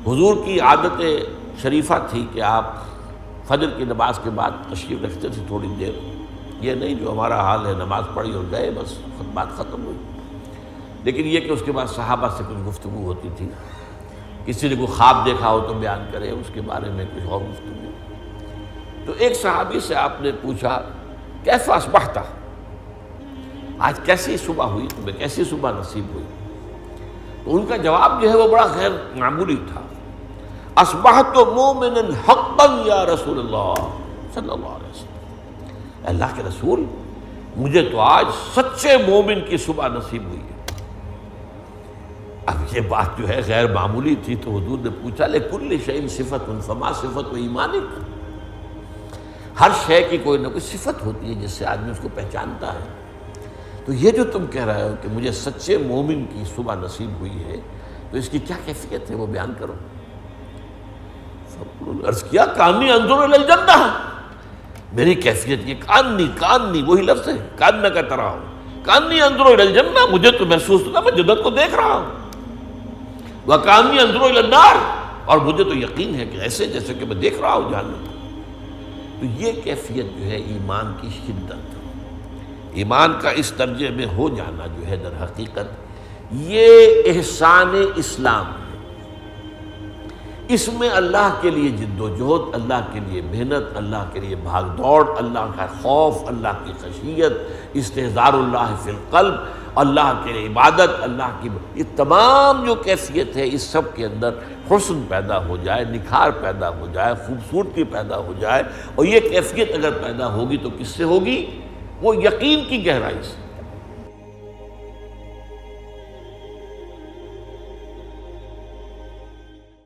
حضور کی عادت شریفہ تھی کہ آپ فجر کی نماز کے بعد تشریف رکھتے تھے تھوڑی دیر، یہ نہیں جو ہمارا حال ہے نماز پڑھی اور گئے بس بات ختم ہوئی، لیکن یہ کہ اس کے بعد صحابہ سے کچھ گفتگو ہوتی تھی، کسی نے کوئی خواب دیکھا ہو تو بیان کرے، اس کے بارے میں کچھ اور گفتگو۔ تو ایک صحابی سے آپ نے پوچھا کیف اصبحت، آج کیسی صبح ہوئی تمہیں، کیسی صبح نصیب ہوئی؟ تو ان کا جواب جو ہے وہ بڑا غیر معمولی تھا، اصبحت مومنا حقا یا رسول اللہ صلی اللہ علیہ وسلم، اللہ کے رسول مجھے تو آج سچے مومن کی صبح نصیب ہوئی ہے۔ اب یہ بات جو ہے غیر معمولی تھی تو حضور نے پوچھا لکل شیء صفۃ فما صفۃ ایمانک، ہر شے کی کوئی نہ کوئی صفت ہوتی ہے جس سے آدمی اس کو پہچانتا ہے، تو یہ جو تم کہہ رہے ہو کہ مجھے سچے مومن کی صبح نصیب ہوئی ہے تو اس کی کیا کیفیت ہے وہ بیان کرو۔ عرض کیا کانی انظر الی الجنہ، میری کیفیت یہ کانی وہی لفظ ہے، کاننا کا طرح ہو، کانی انظر الی الجنہ، مجھے تو محسوس ہوتا میں جنت کو دیکھ رہا ہوں، وکانی انظر الی النار، اور مجھے تو یقین ہے کہ ایسے جیسے کہ میں دیکھ رہا ہوں جہنم کو۔ تو یہ کیفیت جو ہے ایمان کی شدت، ایمان کا اس درجے میں ہو جانا جو ہے در حقیقت یہ احسان اسلام ہے۔ اس میں اللہ کے لیے جد و جہد، اللہ کے لیے محنت، اللہ کے لیے بھاگ دوڑ، اللہ کا خوف، اللہ کی خشیت، استحضار اللہ فی القلب، اللہ کے لیے عبادت، اللہ کی یہ تمام جو کیفیت ہے اس سب کے اندر حسن پیدا ہو جائے، نکھار پیدا ہو جائے، خوبصورتی پیدا ہو جائے، اور یہ کیفیت اگر پیدا ہوگی تو کس سے ہوگی؟ وہ یقین کی گہرائی سے۔